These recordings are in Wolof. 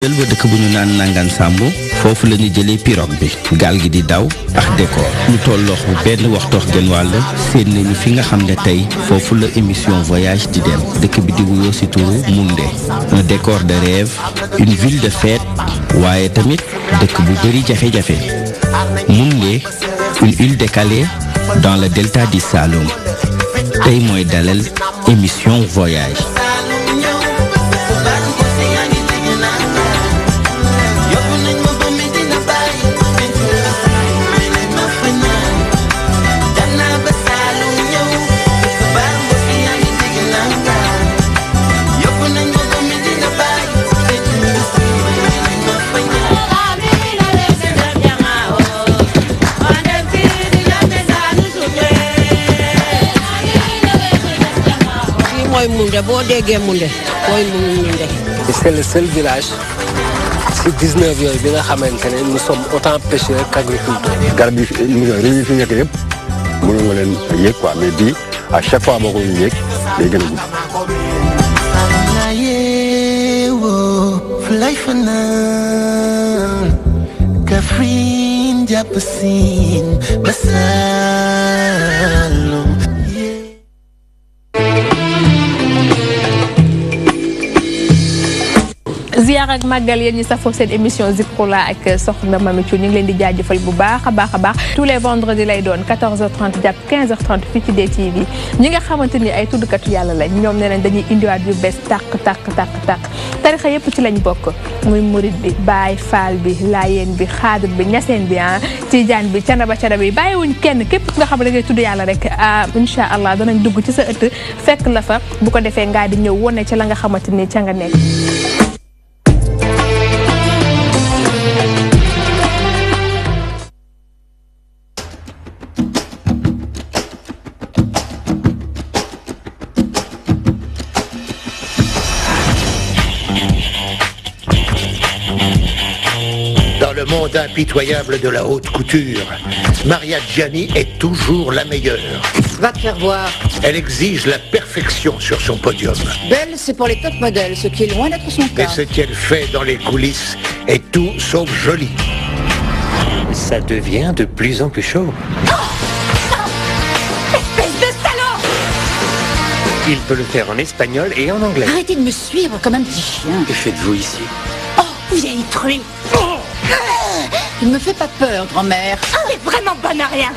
jël ba dëkk bu ñu naan nangan sàmb foofu la ñu jëlee pirogue bi gaal gi di daw ak décor lu tolloox bu benn waxtoox genn wàll seen nañu fi nga xam ne tey foofu la émission voyage di dem dëkk bi di wuyoo ci turu Moundé un décor de rêve une ville de fête waaye tamit dëkk bu bëri jafe-jafe Moundé une île décalée dans le delta du Saloum tey mooy dalal émission voyage. Moundé boo déggee Moundé mooy Moundé. C'est le seul village ci 19 yooyu bi nga xamante ne nous sommes autant pêcheurs qu'agriculteurs. garab yi réew yi fi nekk yëpp mënu nga leen yéeg quoi mais bii à chaque fois boo ko yéeg day gën a gudd. ziar ak màggal yéen ñi safoo seen émission Zikroullah ak soxna Mamy Thioune ñu ngi leen di jaajëfal bu baax a baax tous les vendredis lay doon 14h30 jàpp 15h30 fii ci DTV ñi nga xamante ni ay tuddkatu yàlla lañ ñoom nee nañ dañuy indiwaat yu bees tàq tarixa yëpp ci lañ bokk muy murid bi Baay Faal bi Laayeen bi Xaadir bi Ñaseen bi Tijaan bi Canaba bi bàyyiwuñ kenn képp nga xam ne da ngay tudd yàlla rek incha allah danañ dugg ci sa ëtt fekk la fa bu ko defee ngaa di ñëw wone ci la nga xamante ni ca nga nekk. Dans le monde impitoyable de la haute couture, Maria Gianni est toujours la meilleure. Va te faire voir. Elle exige la perfection sur son podium. Belle, c'est pour les top modèles, ce qui est loin d'être son cas. Et ce qu'elle fait dans les coulisses est tout sauf joli. Ça devient de plus en plus chaud. Espèce de salaud! Il peut le faire en espagnol et en anglais. Arrêtez de me suivre comme un petit chien. Que faites-vous ici? Oh, vieille truie! Tu ne me fais pas peur, grand-mère. T'es vraiment bonne à rien.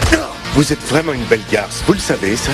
Vous êtes vraiment une belle garce, vous le savez, ça?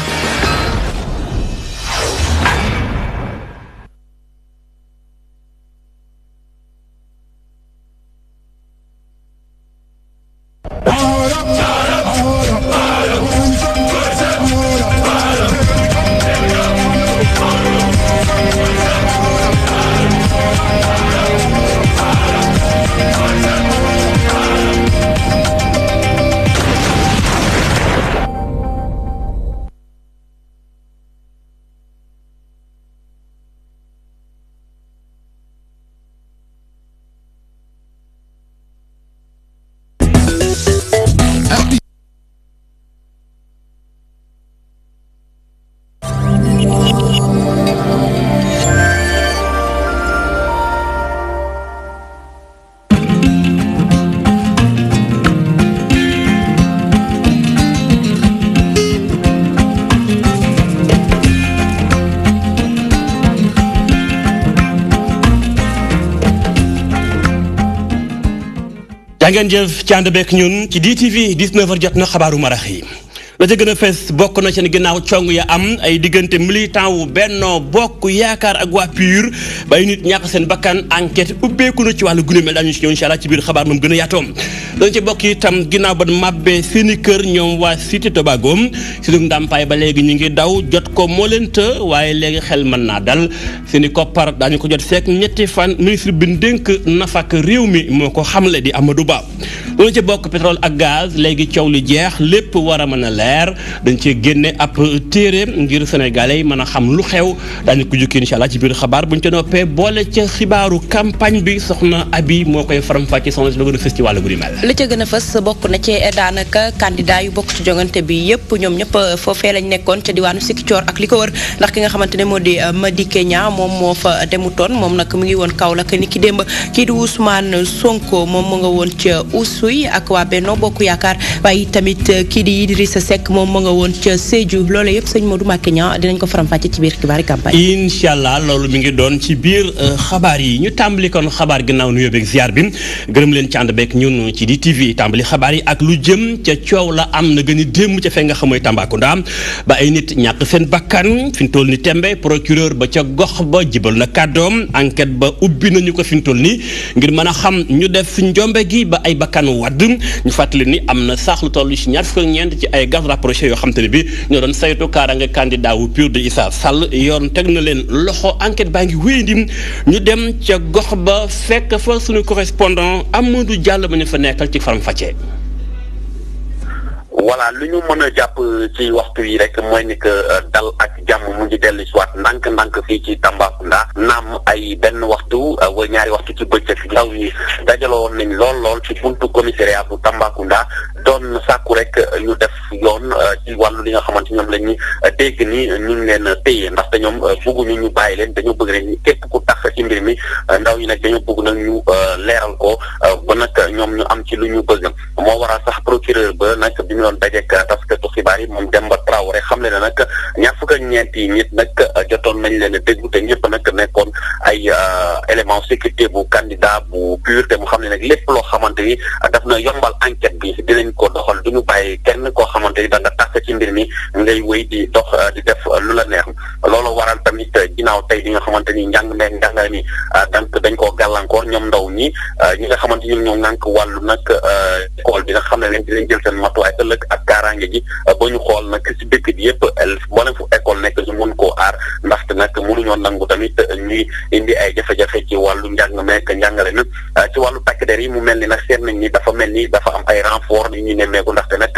ngeen jëf ci ànd beek ñun ci DTV 19h jot na xabaaru marax yi la ca gën a fees bokk na seen ginnaaw cong ya am ay diggante militant wu Benno Bokk Yaakaar ak waa PUR ba ay nit ñàkk seen bakkan enquête ubbeeku na ci wàllu gune mel daañu ci ñëw incha allah ci biir xabaar moom gën a yaatoom dañ ci bokk itam ginnaaw ba màbbee seeni kër ñoom waa Cité Tobago seeni ndàmpaay ba léegi ñu ngi daw jot ko moo leen të waaye léegi xel mën naa dal seeni koppar daañu ko jot fekk ñetti fan ministre bi dénk nafak réew mi moo ko xamle di Amadou Ba loolu ci bokk pétrole ak gaz léegi coow li jeex lépp war a mën a leer leer dañ cee génne ab téere ngir sénégalais yi mën a xam lu xew daañu ko jukki incha allah ci biir xabaar buñ ca noppee boole ca xibaaru campagne bi soxna Abi moo koy faram-fàcce soxna si la gën a fës ci wàllu bu mel. li ca gën a fës bokk na ci daanaka candidat yu bokk ci jongante bi yëpp ñoom ñëpp foofee lañ nekkoon ca diwaanu Sikicoor ak li ko wër ndax ki nga xamante ne moo di Madické Niang moom moo fa demutoon moom nag mu ngi woon Kaolack ni ki démb kii di Ousmane Sonko moom mu nga woon ca Oussouye ak waa Benno Bokk Yaakaar waaye tamit kii di Idrissa Seck moom mu nga woon ca Sédhiou loolu yëpp sëñ Modou Madické Niang dinañ ko faram-fàcce ci biir xibaari campagne. incha allah loolu mi ngi doon ci biir xabaar yi ñu tàmbali kon xabaar ginnaaw nuyoo beeg ziar bi gërëm leen ci ànd beeg ñun ci DTV tàmbali xabaar yi ak lu jëm ca coow la am na gën a démb ca fe nga xam mooy Tambacounda ba ay nit ñàkk seen bakkan fi ñu toll ni tembe procureur ba ca gox ba jibal na kàddoom enquête ba ubbi nañu ko fi ñu toll nii ngir mën a xam ñu def njombe gi ba ay bakkan wadd ñu fàttali ni am na sax lu toll ci ñaar fukk ak ñeent ci ay garde rapprochés yoo xam te ne bi ñoo doon saytu kaaraange candidat wu PUR de Issa Sall yoon teg na leen loxo enquête baa ngi wéyandi ñu dem ca gox ba fekk fa suñu correspondant Amadou Diallo ba ñu fa nekkal ci faram fàccee. voilà lu ñu mën a jàpp ci waxtu yi rek mooy ni que dal ak jàmm mu ngi dellu si waat ndànk-ndànk fii ci Tambacounda naam ay benn waxtu wala ñaari waxtu ci bëccëg ndaw yi dajaloo nañ lool ci buntu commissariat bu Tambacounda doon sàkku rek ñu def yoon ci wàllu li nga xamante ñoom la ñuy dégg ni ñu ngi leen téye ndaxte ñoom bëgguñu ñu bàyyi leen dañoo bëgg rek képp ku tax ci mbir mi ndaw yi nag dañoo bëgg nag ñu leeral ko ba nag ñoom ñu am ci lu ñu bëgg moo waral sax procureur ba nag bi mu doon dajeek taskatu xibaar yi moom Demba Traoré xam le ne nag ñaar fukk ak ñeenti nit nag jotoon nañ leen a déglu te ñëpp nag nekkoon ay élément sécurité bu candidat bu PUR te mu xam ne nag lépp loo xamante ni daf na yombal enquête bi dinañ ko doxal du ñu bàyyi kenn koo xamante ni da nga tax ci mbir mi ngay wéy di dox di def lu la neex loolu waral tamit ginnaaw tey li nga xamante ni njàngale mi donc dañ koo gàllankoor ñoom ndaw ñi nga xamante ni ñoo ŋànk wàllu nag école bi nga xam ne leen dinañ jël seen matuwaay ëllëg ak kaaraange ji ba ñu xool nag si dëkk bi yëpp mboolem fu école nekk ñu mun koo aar ndaxte nag mënuñoo nangu tamit ñuy indi ay jafe-jafe ci wàllu njàng meek njàngale na ci wàllu takk der yi mu mel ni nag seet nañ ni dafa mel ni dafa am ay renfort yi ñuy nemmeeku ndaxte nag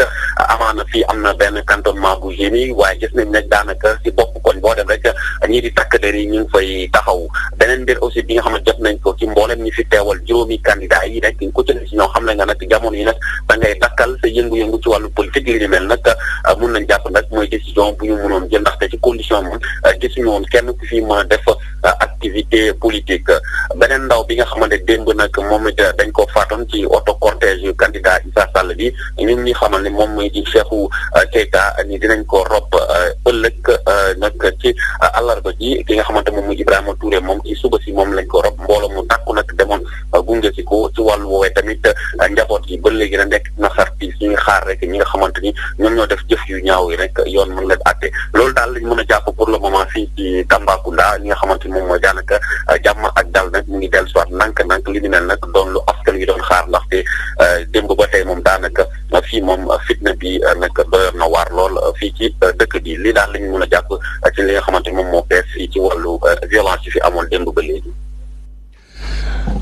amaana fii am na benn cantonnement bu génie waaye gis nañ nag daanaka si bopp koñ boo dem rek ñii di takk der yi ñu ngi fay taxaw beneen mbir aussi bi nga xam ne jot nañ ko ci mboolem ñi fi teewal juróomi candidat yi rek ku ci ne si ñoo xam ne nga nag jamono yi nag da ngay dakkal sa yëngu-yëngu ci wàllu politique li ni mel nag mun nañ jàpp nag mooy décision bu ñu mënoon jël ndaxte ci condition moom gisuñu woon kenn ku fi mën a def activité politique beneen ndaw bi nga xamante démb nag moom it dañ ko faatoon ci auto cortège yu candidat Issa Sall bi ñun ñi xamal ne moom mooy di Cheikhou Keita ni dinañ ko rob ëllëg nag ci àllarba ji ki nga xamante moom muy Ibrahima Touré moom ci suba si moom lañ ko rob mbooloo mu takku nag demoon gunge si ko ci wàllu woowee tamit njaboot yi ba léegi na nekk naxar bi suñu xaar rek ñi nga xamante ni ñoom ñoo def jëf yu ñaaw yi rek yoon mën leen àtte loolu daal lañ mën a jàpp pour le moment fii ci Tambacounda ñi nga xamante ni moom mooy daanaka jàmm ak dal nag mu ngi dellu soit nànk li ni mel nag doon lu askan wi doon xaar ndaxte démb ba tey moom daanaka fii moom fitna bi nag doyoon na waar lool fii ci dëkk bi li daal lañ mën a jàpp ci li nga xamante ni moom moo bees fii ci wàllu violence yi fi amoon démb ba léegi.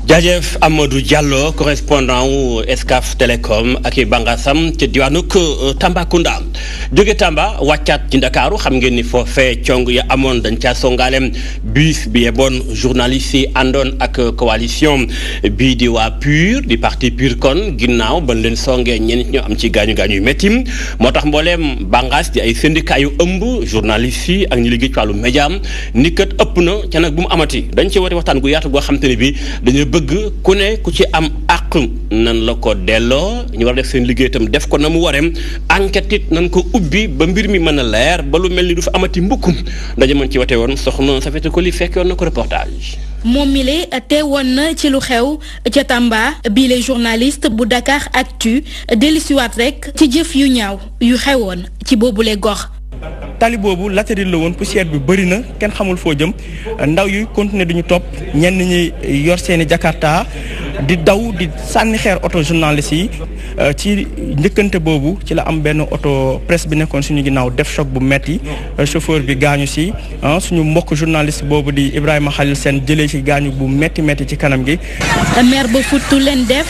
jaajëf Amadou Diallo correspondant wu Excaf Télécom ak i bangasam ci diwaanu Tambacounda jóge Tamba wàccaat ci Ndakaaru xam ngeen ni foofee cong ya amoon dañ caa songaaleem bus bi yeboon journaliste yi àndoon ak coalition bii di waa PUR di parti PUR kon ginnaaw ba leen songee ñenn ñoo am ci gaañu-gaañu yu métti moo tax mbooleem bangaas di ay syndicat yu ëmb journaliste yi ak ñi liggéey ci wàllu média ni kat ëpp na ca nag bu mu amati dañ ci woote waxtaan gu yaatu goo xam te ne bi dañu bëgg ku ne ku ci am àq nan la ko delloo ñu war a def seen liggéey itam def ko na mu wareem enquête it nan ko ubbi ba mbir mi mën a leer ba lu mel ni du fa amati mbukkum ndaje mën ci wate woon soxna Safetou Koli fekk yoon na ko reportage. moom mi le teewoon na ci lu xew ca Tamba bii les journaliste bu Dakar Actu dellusiwaat rek ci jëf yu ñaaw yu xewoon ci boobule gox. tali boobu latérite la woon poussière bi bëri na kenn xamul foo jëm ndaw yu continuer duñu topp ñenn ñi yor seeni jakarta di daw di sànni xeer oto journaliste yi ci njëkkante boobu ci la am benn oto presse bi nekkoon suñu ginnaaw def choc bu metti chauffeur bi gaañu si suñu mbokk journaliste boobu di Ibrahima Khalil Sène jëlee ci gaañu bu metti ci kanam gi. maire ba futtu leen def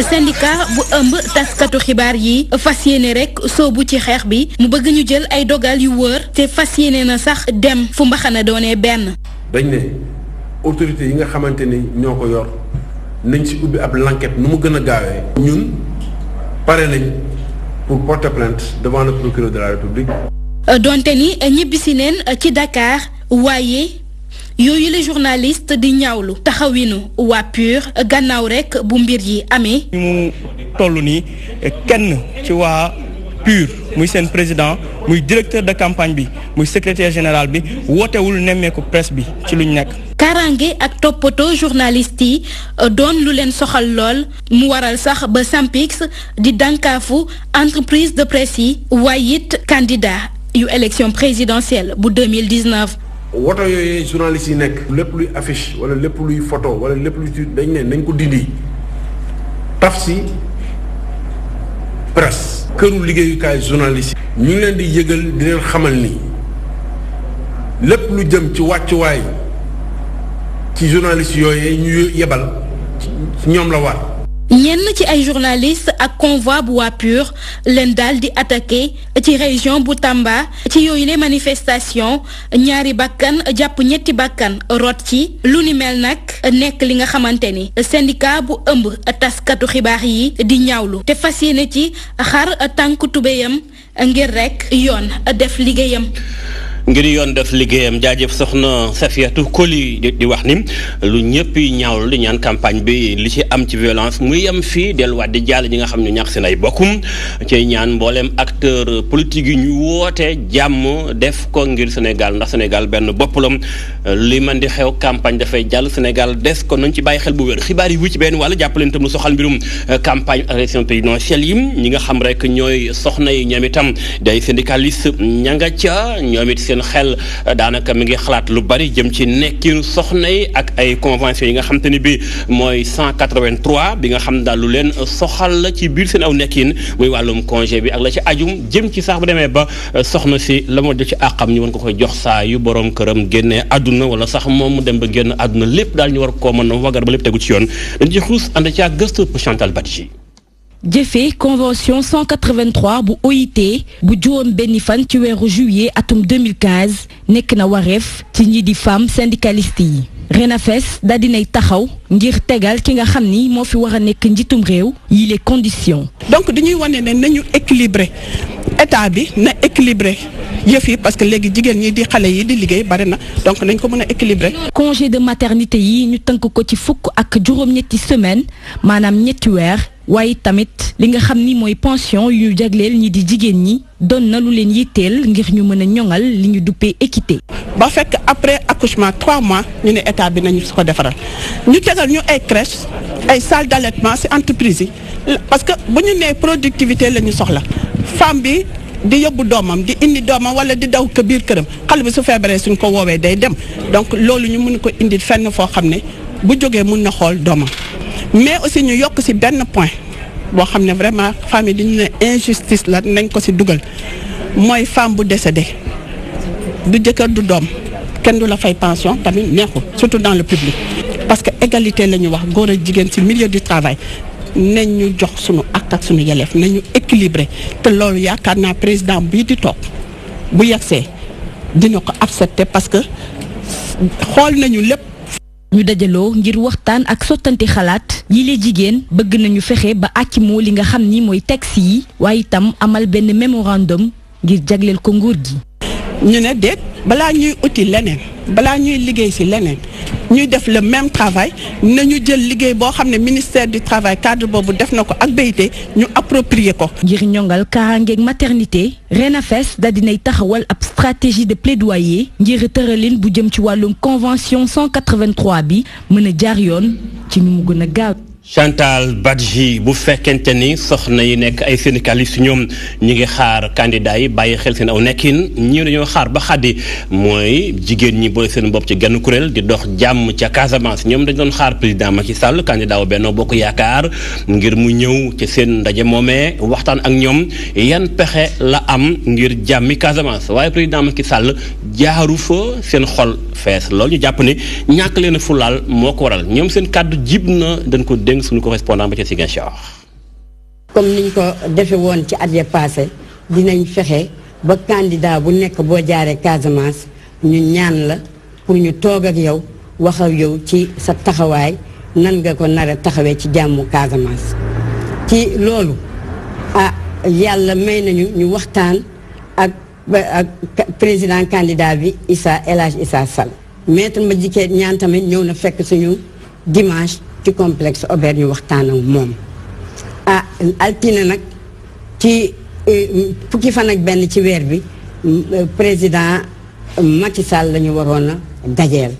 syndicat bu ëmb taskatu xibaar yi fas yéene rek soobu ci xeex bi mu bëgg ñu jël ay dogal yu wër te fas yéene na sax dem fu mbaxana doonee benn. dañ ne autorité yi nga xamante ni ñoo ko yor nañ ci ubbi ab l'enquête nu mu gën a gaawee. ñun pare nañ pour porter plainte devant le procureur de la République. donte ni ñibbisi neen ci Dakar waaye yooyu les journalistes di ñaawlu taxawinu waa PUR gannaaw rek bu mbir yi amee. mu toll nii kenn ci waa PUR muy seen président muy directeur de campagne bi muy secrétaire général bi wootewul nemmeeku presse bi ci luñ nekk. karange ak toppatoo journaliste yi doon lu leen soxal lool mu waral sax ba SYNPICS di dànkaafu entreprise de presse yi waaye it candidat yu élection présidentielle bu 2019. woto yooyu journalistes yi nekk lépp luy affiche wala lépp luy photo wala lépp luy dañ ne nañ ko dindi taf si presse këru liggéeyukaay journalistes yi ñu ngi leen di yëgal di leen xamal ni lépp lu jëm ci wàccuwaay ci journalistes yooyu ñu yebal ñoom la war. ñenn ci ay journalistes ak convoi bu waa PUR leen daal di attaqué ci région bu Tamba ci yooyu les manifestations ñaari bakkan jàpp ñetti bakkan rot ci lu ni mel nag nekk li nga xamante ni syndicat bu ëmb taskatu xibaar yi di ñaawlu te fas yéene ci xar tànk tubéyam ngir rek yoon def liggéeyam. ngir yoon def liggéeyam jaajëf soxna Safiatou Koli di wax ni lu ñëpp yi ñaawlu di ñaan campagne bi li ci am ci violence muy yem fii delluwaat di jàll ñi nga xam ne ñàkk seen ay bokkum ci ñaan mbooleem acteur politique yi ñu woote jàmm def ko ngir Sénégal ndax Sénégal benn bopp la li man di xew campagne dafay jàll Sénégal des ko nañ ci bàyyi xel bu wér xibaar yi wu ci benn wàll jàppaleen itam lu soxal mbirum campagne élection présidentielle yi ñi nga xam rek ñooy soxna yi ñoom itam day syndicaliste ña nga ca ñoom it xel daanaka mi ngi xalaat lu bari jëm ci nekkin soxna yi ak ay convention yi nga xam te ni bi mooy 183 bi nga xam daal lu leen soxal la ci biir seen aw nekkin muy wàllum congé bi ak la ci ajum jëm ci sax bu demee ba soxna si la moo def ci àqam ñu mën ko koy jox saa yu borom këram génnee àdduna wala sax moom mu dem ba génn àdduna lépp daal ñu war koo mën a wagar ba lépp tegu ci yoon dañ ci xuus ànd ci ak gëstu Chantal Badji. jëfee convention 183 bu OIT bu juróom benni fan ci weeru juillet atum 2015 nekk na wareef ci ñi di femme syndicaliste yi RENAFES daal dinay taxaw ngir tegal ki nga xam ni moo fi war a nekk njiitum réew yi les conditions. donc dañuy wane ne nañu équilibré état bi na équilibré yëf yi parce que léegi jigéen ñi di xale yi di liggéey bari na donc nañ ko mën a équilibré. congé de maternité yi ñu tënk ko ci fukk ak juróom-ñetti semaine maanaam ñetti weer. waaye tamit li nga xam ni mooy pension yu ñu jagleel ñi di jigéen ñi doon na lu leen yitteel ngir ñu mën a ñoŋal li ñu duppee équité. ba fekk après accouchement 3 mois ñu ne état bi nañu su ko defaral ñu tegal ñu ay crèche ay salle d'allaitement ci entreprise yi parce que bu ñu nee productivité la ñu soxla femme bi di yóbbu doomam di indi doomam wala di daw ko biir këram xale bi su feebaree suñ ko woowee day dem donc loolu ñu mën ko indi fenn foo xam ne bu jógee mën na xool doomam. mais aussi ñu yokk ci benn point boo xam ne vraiment famille dañu ne injustice la nañ ko ci dugal mooy femme bu décédé du jëkkër du doom kenn du la fay pension tamit neexul surtout dans le public parce que égalité la ñu wax góor ak jigéen ci milieu du travail nañ ñu jox sunu ak ak sunu yelleef nañu équilibré te loolu yaakaar naa président bii di toog bu yegsee dina ko accepter parce que xool nañu lépp. ñu dajaloo ngir waxtaan ak sottante xalaat yi le jigéen bëgg nañu fexe ba àcc moo li nga xam ni mooy texte yi waaye itam amal benn mémorandum ngir jagleel ko nguur gi. ñu ne déet balaa ñuy uti leneen balaa ñuy liggéey ci leneen ñuy def le même travail nañu jël liggéey boo xam ne ministère du travail cadre boobu def na ko ak BIT ñu approprier ko. ngir ñongal kaaraangeeg maternité RENAFES daal dinay taxawal ab stratégie de plaidoyer ngir tëralin bu jëm ci wàllum convention 183 bi mën a jaar yoon ci nu mu gën a gaaw. Chantal Badji bu fekkente ni soxna yi nekk ay syndicalistes ñoom ñi ngi xaar candidat yi bàyyi xel seen aw nekkin ñii dañoo xaar ba xaddi mooy jigéen ñi boole seen bopp ci genn kuréel di dox jàmm ca Casamance ñoom dañ doon xaar président Macky Sall candidat wu Benno Bokk Yaakaar ngir mu ñëw ci seen ndaje moomee waxtaan ak ñoom yan pexe la am ngir jàmmi Casamance waaye président Macky Sall jaaru fa seen xol fees loolu ñu jàpp ne ñàkk leen a fulaal moo ko waral ñoom seen kàddu jib na dañ ko dénk suñu correspondant ba ca Ziguinchor. comme niñ ko defe woon ci at ya passé dinañ fexe ba candidat bu nekk boo jaaree Casamance ñu ñaan la pour ñu toog ak yow wax ak yow ci sa taxawaay nan nga ko nar a taxawee ci jàmmu Casamance. ci loolu yàlla may nañu ñu waxtaan ak président candidat bi El Hadj Issa Sall. maître Madické Niang tamit ñëw na fekk suñu dimanche. ci complexe Obert ñu waxtaan ak moom altine nag ci fukki fan ak benn ci weer bi président Macky Sall la ñu waroon a dajeel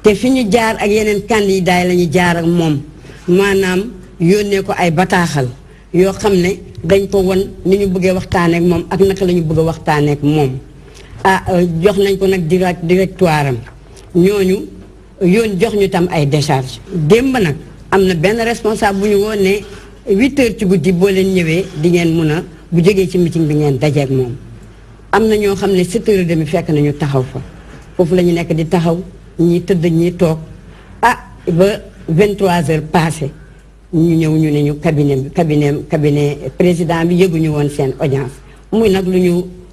te fi ñu jaar ak yeneen candidat yi la ñu jaar ak moom maanaam yónnee ko ay bataaxal yoo xam ne dañ ko won ni ñu bëggee waxtaanee ak moom ak naka la ñu bëgg a waxtaanee ak moom jox nañ ko nag directoire am ñooñu yoon jox ñu tam ay décharge démb nag am na benn responsable bu ñu woon ne 8 heures ci guddi boo leen ñëwee di ngeen mun a bu jógee ci meeting bi ngeen dajeek moom am na ñoo xam ne 7 heures et demi fekk nañu taxaw fa foofu la ñu nekk di taxaw ñii tëdd ñii toog ba 23 heures passé ñu ñëw ñu ne ñu cabinet président bi yëguñu woon seen audience muy nag lu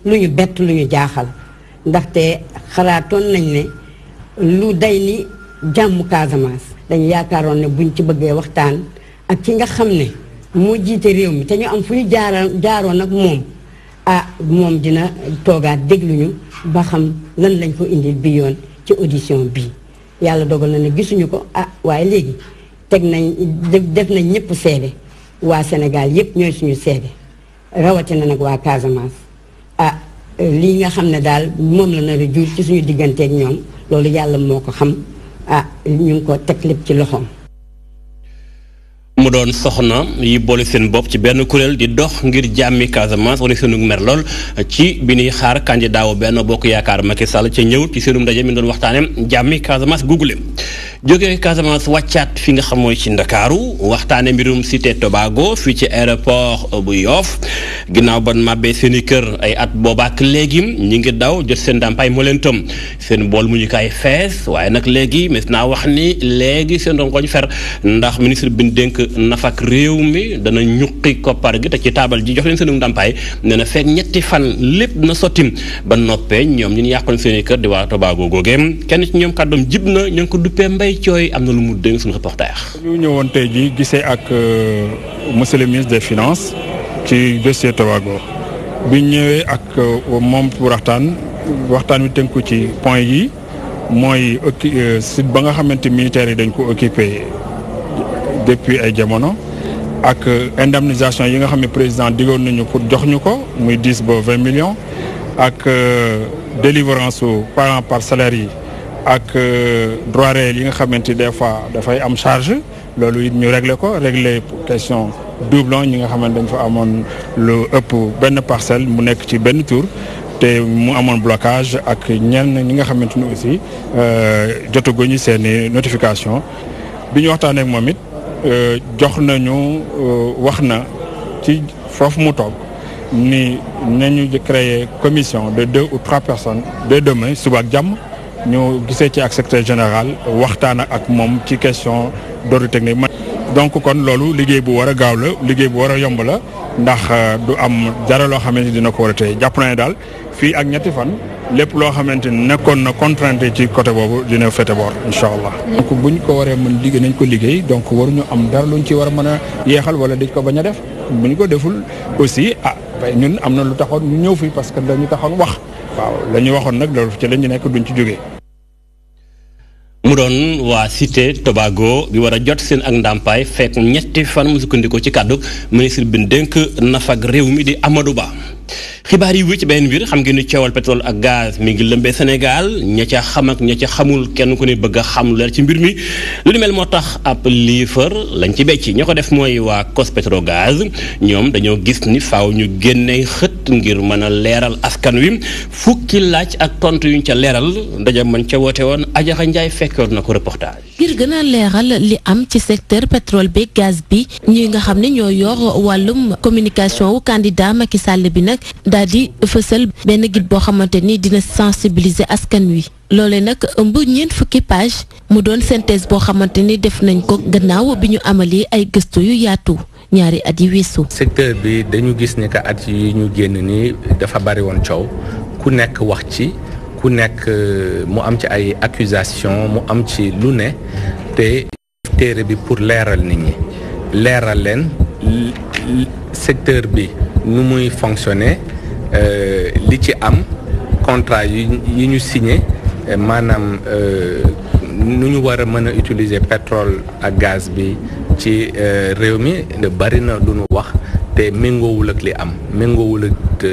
ñu bett lu ñu jaaxal ndaxte xalaatoon nañ ne lu day ni jàmmu Casamance dañu yaakaaroon ne buñ ci bëggee waxtaan ak ki nga xam ne moo jiite réew mi te ñu am fu ñu jaaroon ak moom moom dina toogaat dégluñu ba xam lan lañ ko indil bi yoon ci audition bii yàlla dogal na ne gisuñu ko waaye léegi def nañ ñëpp seede waa Sénégal yëpp ñooy suñu seede rawatina nag waa Casamance lii nga xam ne daal moom la nar a jur ci suñu digganteeg ñoom loolu yàlla moo ko xam ñu ngi ko teg lépp ci loxoom. mu doon soxna yi boole seen bopp ci benn kuréel di dox ngir jàmmi Casamance wane seenu mer lool ci bi ñuy xaar candidat wu Benno Bokk Yaakaar Macky Sall ca ñëw ci seenum ndaje mi doon waxtaane jàmmi Casamance google jógee Casamance wàccaat fi nga xam mooy ci Ndakaaru waxtaane mbirum Cité Tobago fii ci aéroport bu Yoff ginnaaw ban màbbee seen i kër ay at boobaak léegi ñi ngi daw jot seen ndàmpaay moo leen tëm seen bool mu ñu kaay fees waaye nag léegi mais naa wax ni léegi seen rongoñ fer ndax ministre bi ñu dénk nafak réew mi dana ñuqi koppar gi te ci taabal ji jox leen seen ndàmpaay nee na fekk ñetti fan lépp na sotti ba noppee ñoom ñu yàqoon seen i kër di waa Tobago googeem kenn ci ñoom kàddoom jib na ñu ngi ko duppee Mbaye Thioye am na lu mu dénk suñu reporter. ñu ñëwoon tey ji gisee ak monsieur le ministre des finances ci dossier Tobago bi ñëwee ak moom pour waxtaan wi tënku ci point yi mooy site ba nga xamante militaires yi dañ ko occupé depuis ay jamono ak indemnisation yi nga xam ne président digoon nañu pour jox ñu ko muy 10 ba 20 millions ak délivrance su par salaire yi ak droit réel yi nga xamante des fois dafay am charge loolu it ñu régler question doublon ñi nga xamante dañ fa amoon lu ëpp benn parcelle mu nekk ci benn tour te mu amoon blocage ak ñenn ñi nga xamante ni aussi jotaguñu seeni notification bi ñu waxtaanee ak moom it jox nañu wax na ci foofu mu toog ni nañu créer commission de 2 ou 3 personnes dès demain suba ak jàmm ñu gisee ci ak secrétaire général waxtaan ak moom ci question d'ordre technique. donc kon loolu liggéey bu war a gaaw la liggéey bu war a yomb la ndax du am dara loo xamante ni dina ko war a tey jàpp na ne daal fii ak ñetti fan lépp loo xamante ni nekkoon na contrainte ci côté boobu dina fete boor incha allah. donc bu ñu ko waree mën liggéey nañ ko liggéey donc waruñu am dara luñ ci war a mën a yeexal wala dañ ko bañ a def bu ñu ko deful aussi ñun am na lu taxoon ñu ñëw fii parce que dañu taxoon wax waaw la ñu waxoon nag loolu ci la ñu nekk duñ ci jógee. mu doon waa Cité Tobago bi war a jot seen ak ndàmpaay fekk ñetti fan mu sukkandikoo ci kàddu ministre bi dénk nafak réew mi di Amadou Ba. xibaar yi ci benn mbir xam ngeen ni coowal pétrole ak gaz mi ngi lëmbee Sénégal ña ca xam ak ña ca xamul kenn ku ne bëgg a xam leer ci mbir mi lu ni mel moo tax ab liifar lañ ci becc ña ko def mooy waa COS-Petrogaz ñoom dañoo gis ni faaw ñu génne xët ngir mën a leeral askan wi fukki laaj ak tontu yuñ ca leeral ndaje man ca woote woon Ajaxa Njaay fekkoon na ko reportage. ngir gën a leeral li am ci secteur pétrole bi gaz bi ñi nga xam ne ñoo yor wàllum communication wu candidat Macky Sall bi nag daal di fësal benn guide boo xamante ni dina sensibiliser askan wi loolee nag ëmb ñeent fukki page mu doon synthèse boo xamante ni def nañ ko gannaaw bi ñu amalee ay gëstu yu yaatu ñaari at yi weesu. secteur bi dañu gis ni que at yi ñu génn nii dafa bari woon coow ku nekk wax ci ku nekk mu am ci ay accusation mu am ci lu ne te téere bi pour leeral nit ñi leeral leen secteur bi nu muy fonctionner li ci am contrat yi ñu signé maanaam nu ñu war a mën a utiliser pétrole ak gaz bi ci réew mi bari na lu ñu wax te méngoowul ak li am méngoowul ak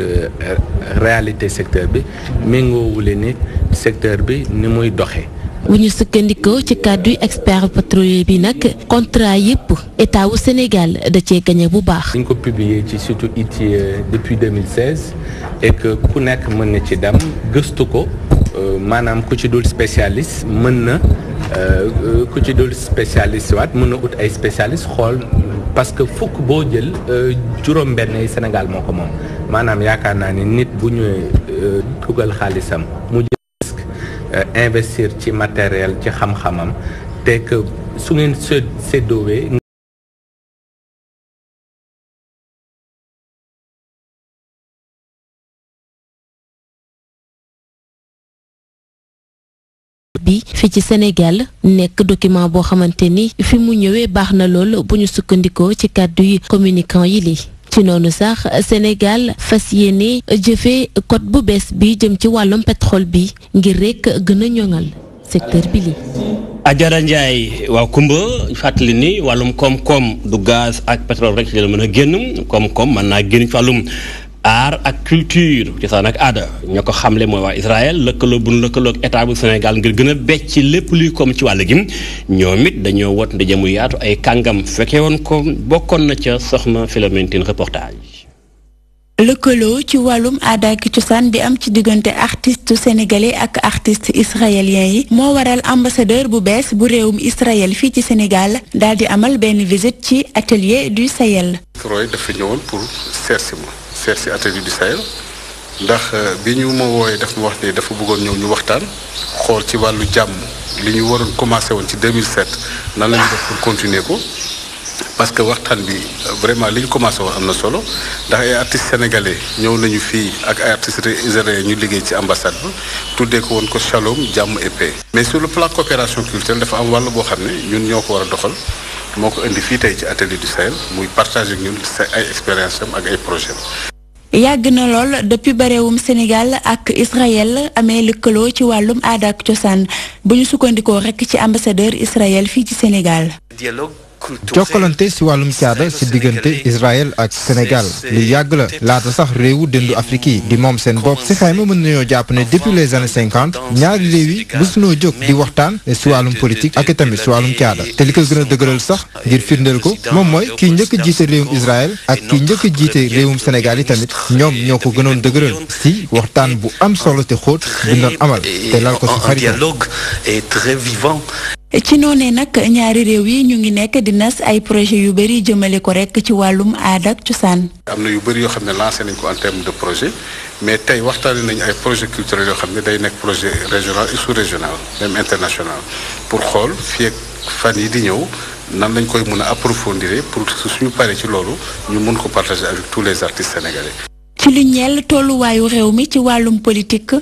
réalité secteur bi méngoowul ni secteur bi ni muy doxee. bu ñu sukkandikoo ci kàddu expert pétrolier bi nag contrat yépp état wu Sénégal da cee gagné bu baax. dañ ko publier ci surtout ITIE depuis 2016 et que ku nekk mën na ci dem gëstu ko maanaam ku ci dul spécialiste mën na ku ci dul spécialiste waat mën na ut ay spécialiste xool parce que fukk boo jël juróom-benn yi Sénégal moo ko moom maanaam yaakaar naa ni nit bu ñëwee dugal xaalisam mu investir ci matériel ci xam-xamam te que su ngeen séddoowee bi fii ci Sénégal nekk document boo xamante ni fi mu ñëwee baax na lool bu ñu sukkandikoo ci kàddu yi communicant yi li ci noonu sax Sénégal fas yéene jëfee code bu bees bi jëm ci wàllum pétrole bi ngir rek gën a ñoŋal secteur bi li Ajara Njaay waaw Kumba fàttali ni wàllum koom-koom du gaz ak pétrole rek ci la mën a génn koom-koom mën naa génn ci wàllum art ak culture ci sax nag aada ñoo ko xamle mooy waa Israël lëkkaloo bu nu lëkkaloo ak état bu Sénégal ngir gën a becc ci lépp luy koom ci wàll gi ñoom it dañoo wot ndaje mu yaatu ay kàngam fekkee woon ko bokkoon na ca soxna Philomène Tine reportage. lëkkaloo ci wàllum aada ak cosaan bi am ci diggante artiste sénégalais ak artiste israélien yi moo waral ambassadeur bu bees bu réewum Israël fii ci Sénégal daal di amal benn visite ci atelier du Sahel. Roy dafa ñëwoon pour seetsi atelier du Sahel ndax bi ñu ma wooyee daf ma wax ne dafa bëggoon ñëw ñu waxtaan xool ci wàllu jàmm li ñu waroon commencé woon ci 2007 nan la ñu def pour continuer ko parce que waxtaan bi vraiment li ñu commencé woon am na solo ndax ay artistes sénégalais ñëw nañu fii ak ay artistes israéliens ñu liggéey ci ambassade ba tuddee ko woon ko Shalom jàmm et paix mais sur le plan coopération culturelle dafa am wàll boo xam ne ñun ñoo ko war a doxal moo ko indi fii tey ci atelier du Sahel muy partager ak ñun ay expérience am ak ay projet yàgg na lool depuis ba réewum Sénégal ak Israël amee lëkkaloo ci wàllum aada ak cosaan bu ñu sukkandikoo rekk ci ambassadeur Israël fii ci Sénégal. jokkalante si wàllum caada si diggante Israël ak Sénégal lu yàgg la laata sax réewu dëndu Afrique yi di moom seen bopp si xayma mën nañoo jàpp ne depuis les années 50 ñaari réew yi bés noo jóg di waxtaan si wàllum politique ak tamit si wàllum caada te li ko gën a dëgëral sax ngir firndeel ko moom mooy kii njëkk a jiite réewum Israël ak kii njëkk a jiite réewum Sénégal yi tamit ñoom ñoo ko gënoon dëgëral si waxtaan bu am solo te xóot bi doon amal te lal ko si xarit ci noonee nag ñaari réew yi ñu ngi nekk di nas ay projet yu bëri jëmale ko rek ci wàllum aada ak cosaan. am na yu bëri yoo xam ne lancé nañ ko en terme de projet mais tey waxtaanee nañ ay projet culturel yoo xam ne day nekk projet régional et sous-régional même international pour xool fii ak fan yi di ñëw nan lañ koy mën a approfondir pour suñu paree ci loolu ñu mën ko partager avec tous les artistes sénégalais. ci lu ñeel tolluwaayu réew mi ci wàllum politique.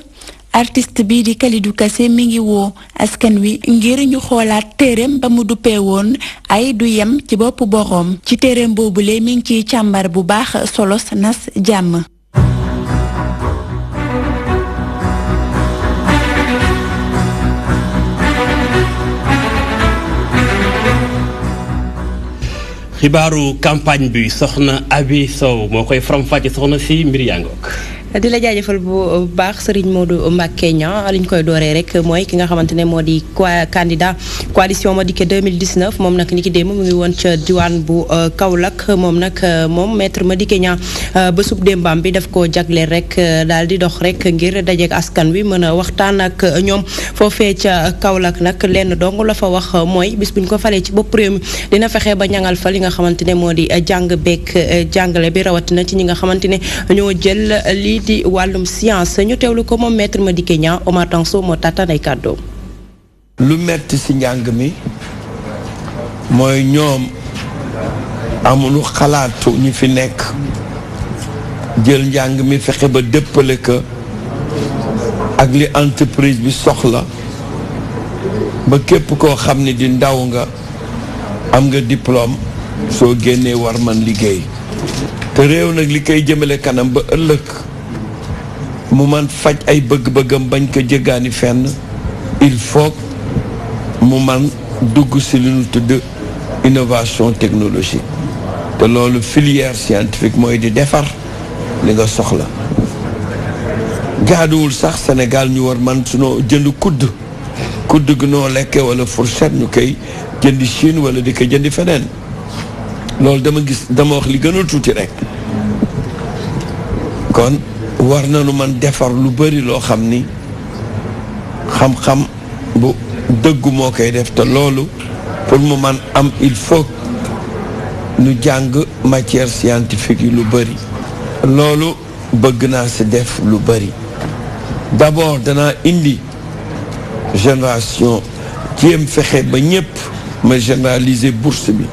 artiste bii di Kalidou Kassé mi ngi woo askan wi ngir ñu xoolaat téereem ba mu duppee woon ay du yem ci bopp boroom ci téereem boobule mi ngi ciy càmbar bu baax solos nas jàmm. xibaaru campagne bi soxna Abi Sow moo koy faram-fàcce soxna si mbir yaa ngoog di la jaajëfal bu baax Serigne Modou Mbacké Niang li ñu koy dooree rek mooy ki nga xamante ne moo di candidat coalition Madické 2019 moom nag ni ki démb mu ngi woon ca diwaan bu Kaolack moom nag moom maître Madické Niang bésub démbam bi daf ko jagleel rek daal di dox rek ngir dajeek askan wi mën a waxtaan ak ñoom foofee ca Kaolack nag lenn dong la fa wax mooy bis buñ ko falee ci bopp réew mi dina fexe ba ñangal fa li nga xamante ne moo di jàng beek jàngale bi rawatina ci ñi nga xamante ne ñoo jël lii di wàllum science ñu teewlu ko moom maître Madické Niang Omar Tanso moo tàttan ay kàddoom. lu metti ci njàng mi mooy ñoom amulu xalaatu ñu fi nekk jël njàng mi fexe ba dëppale ko ak li entreprise bi soxla ba képp koo xam ne di ndaw nga am nga diplôme soo génnee war man liggéey te réew nag li koy jëmale kanam ba ëllëg mu man faj ay bëgg-bëggam bañ ko jéggaani fenn il faut mu man dugg ci li ñu tudd innovation technologique te loolu filière scientifique mooy di defar li nga soxla jaaduwul sax Sénégal ñu war man sunoo jënd kudd gi noo lekke wala fourchette ñu koy jëndi Chine wala di ko jëndi feneen loolu dama wax li gën a tuuti rek kon war nañu man defar lu bari loo xam ni xam-xam bu dëggu moo koy def te loolu pour mu man am il faut nu jàng matière scientifique yi lu bari loolu bëgg naa ci def lu bari d'abord danaa indi génération jéem fexe ba ñépp ma généraliser bourse bi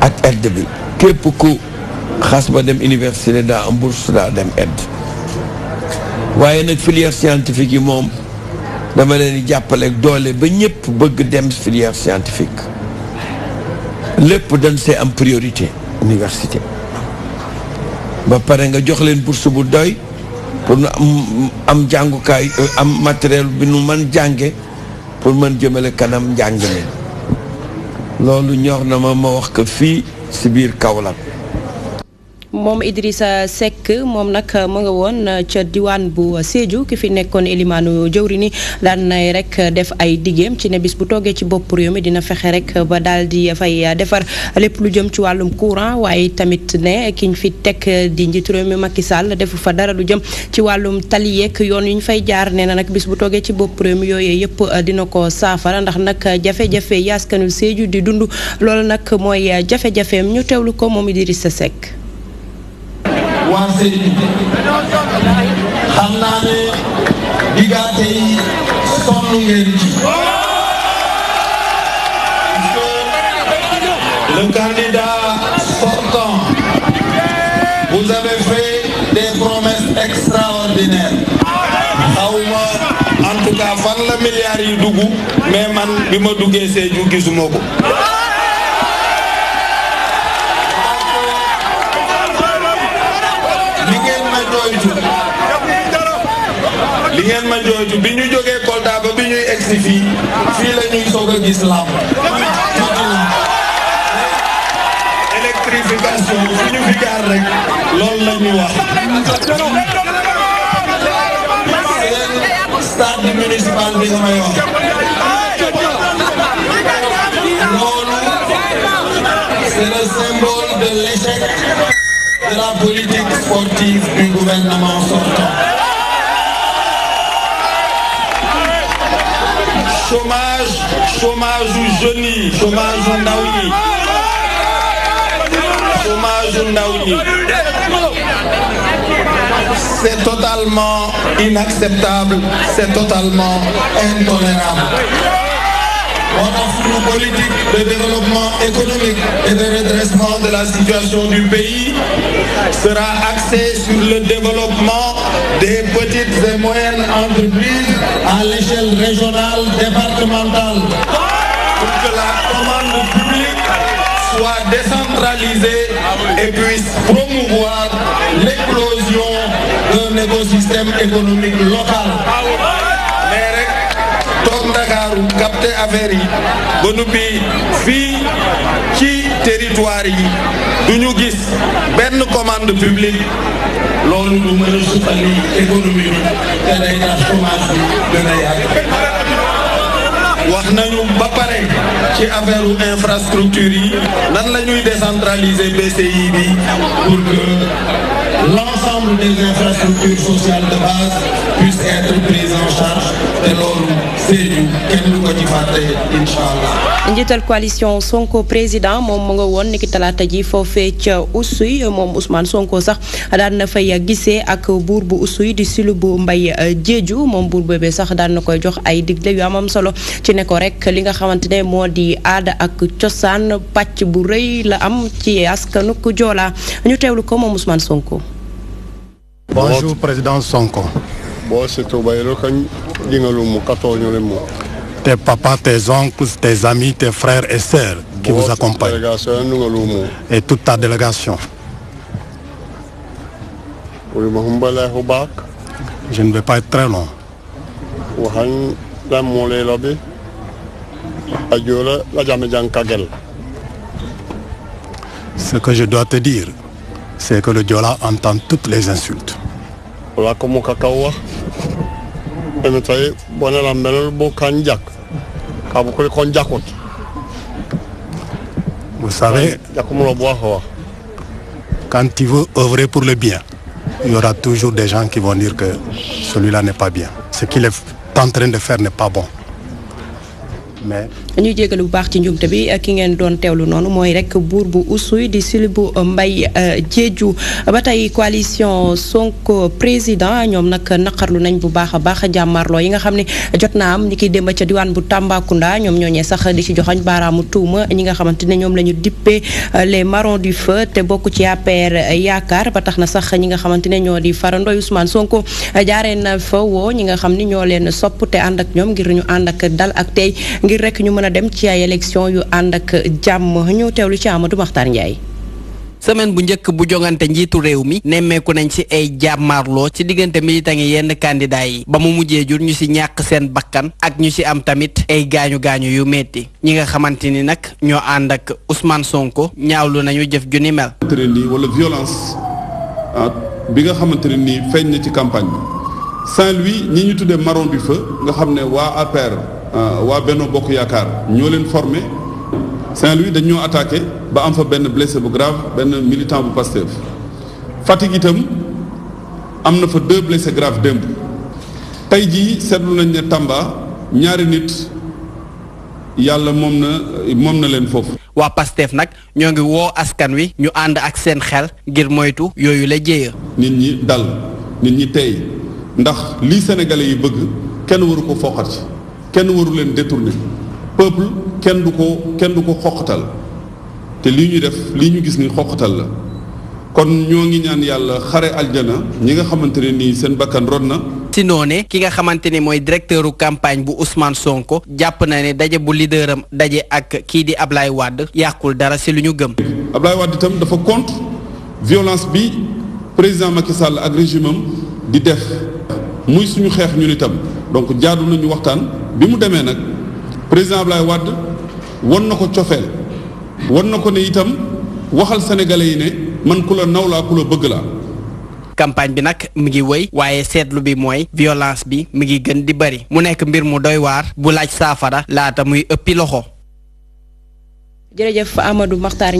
ak aide bi képp ku xas ba dem université daa am bourse daa dem aide waaye nag filière scientifique yi moom dama leen di jàppale ak doole ba ñépp bëgg dem filière scientifique lépp dañ see am priorité université ba pare nga jox leen bourse bu doy pour nu am jàngukaay am matériel bi nu mën jànge pour mën jëmale kanam njàng mi loolu ñor na ma wax ko fii ci biir Kaolack moom Idrissa Seck moom nag mu nga woon ca diwaan bu Sédhiou ki fi nekkoon Elimaanu jëwriñi daan nay rek def ay digéem ci ne bis bu toogee ci bopp réew mi dina fexe rek ba daal di fay defar lépp lu jëm ci wàllum courant waaye tamit ne kiñ fi teg di njiitu réew mi Macky Sall defu fa dara lu jëm ci wàllum tali yeeg yoon yu ñu fay jaar nee na nag bis bu toogee ci bopp réew mi yooyu yëpp dina ko saafara ndax nag jafe-jafe yi askanul Sédhiou di dund loolu nag mooy jafe-jafeem ñu teewlu ko moom Idrissa Seck. waa Sédhiou xam naa ne diggante yi sonn ngeen ci. Le candidat sortant, vous avez fait des promesses extraordinaires. xawma en tout cas fan la milliards yi dugg mais man bi ma duggee Sédhiou gisuma ko. li ngeen ma jooytu bi ñu jógee Kolda ba bi ñuy egsi fii la ñuy soog a gis làmp électrification fi ñu fi jaar rek loolu la ñu wax stade municipal bi nga may wax loolu c'est le symbole de l'échec de la politique sportive du gouvernement sortant. chômage u jeunes yi chômage u ndaw ñi c'est totalement inacceptable, c'est totalement intolérable. Notre politique de développement économique et de redressement de la situation du pays sera axée sur le développement des petites et moyennes entreprises à l'échelle régionale, départementale, pour que la commande publique soit décentralisée et puisse promouvoir l'éclosion d'un écosystème économique local. toog Ndakaaru capté affaire yi ba noppi fii ci territoire yi du ñu gis benn commande publique loolu lu mën a suqali économie bi te day tax chômage bi gën a yàgg. wax nañu ba pare ci affaire infrastructure yi nan la ñuy décentraliser BCI bi pour que l'ensemble des infrastructures sociales de base puissent être prises en charge te loolu Sédhiou kenn du ko ci fàtte incha allah. njiital coalition Sonko président moom mu nga woon niki talaata ji foofee ca Oussouye moom Ousmane Sonko sax daan na fay gisee ak buur bu Oussouye di Silibou Mbaye Diédhiou moom buur boobee sax daan na koy jox ay digle yu am solo ci ne ko rek li nga xamante ne moo di aada ak cosaan pàcc bu rëy la am ci askanu Joola ñu teewlu ko moom Ousmane Sonko. Bonjour président Sonko. Tes papas, tes oncles, tes amis, tes frères et sœurs qui vous accompagnent et toute ta délégation. Je ne vais pas être très long. Ce que je dois te dire, c'est que le Diola entend toutes les insultes. Vous savez, quand tu veux œuvrer pour le bien, il y aura toujours des gens qui vont dire que celui-là n'est pas bien. Ce qu'il est en train de faire n'est pas bon. Mais ñu jégalu bu baax ci njumte bi ki ngeen doon teewlu noonu mooy rek buur bu Oussouye di Silibou Mbaye Diédhiou ba tey coalition Sonko président ñoom nag naqarlu nañ bu baax a baax jàmmarloo yi nga xam ne jot naa am ñi kiy démb ca diwaan bu Tambacounda ñoom ñooñee sax di ci joxañ baaraamu tuuma ñi nga xamante ne ñoom la ñu dippee les marrons du feu te bokk ci APR yaakaar ba tax na sax ñi nga xamante ne ñoo di farandooy Ousmane Sonko jaaree na fa woo ñi nga xam ni ñoo leen sopp te ànd ak ñoom ngir ñu ànd ak dal ak tey ngir rek ñu mën a dem ci ay élection yu ànd ak jàmm ñu teewlu ci Amadou Makhtar Ndiaye. semaine bu njëkk bu jongante njiitu réew mi nemmeeku nañ ci ay jàmmaarloo ci diggante militant yi yenn candidat yi ba mu mujjee jur ñu ci ñàkk seen bakkan ak ñu ci am tamit ay gaañu-gaañu yu metti ñi nga xamante ni nag ñoo ànd ak Ousmane Sonko ñaawlu nañu jëf ju ni mel. wala violence bi nga xamante ne nii feeñ na ci campagne bi Saint-Louis ñi ñu tuddee marron du feu nga xam ne waa APR waa Benno Bokk Yaakaar ñoo leen formé Saint-Louis dañ ñoo attaqué ba am fa benn blessé bu grave benn militant bu Pastef Fatick itam am na fa 2 blessés graves démb tey jii seetlu nañ ne Tamba ñaari nit yàlla moom na leen foofu. waa Pastef nag ñoo ngi woo askan wi ñu ànd ak seen xel ngir moytu yooyu la jéeya. nit ñi dal nit ñi tey ndax lii sénégalais yi bëgg kenn waru ko foqat ci kenn waru leen détourner peuple kenn du ko xoqatal te lii ñu def lii ñu gis ni xoqatal la kon ñoo ngi ñaan yàlla xare aljana ñi nga xamante ne nii seen bakkan rod na. si noone ki nga xamante ni mooy directeuru campagne bu Ousmane Sonko jàpp na ne daje bu leaderam daje ak kii di Ablaye Wade yàqul dara si lu ñu gëm. Ablaye Wade itam dafa contre violence bi président Macky Sall ak régime am di def muy suñu xeex ñun itam donc jaadu nañu waxtaan bi mu demee nag président Ablaye Wade won na ko cofeel won na ko ne itam waxal sénégalais yi ne man ku la naw laa ku la bëgg laa. campagne bi nag mi ngi wëy waaye seetlu bi mooy violence bi mi ngi gën di bari mu nekk mbir mu doy waar bu laaj saafara laata muy ëppi loxo. jërëjëf Amadou Makhtar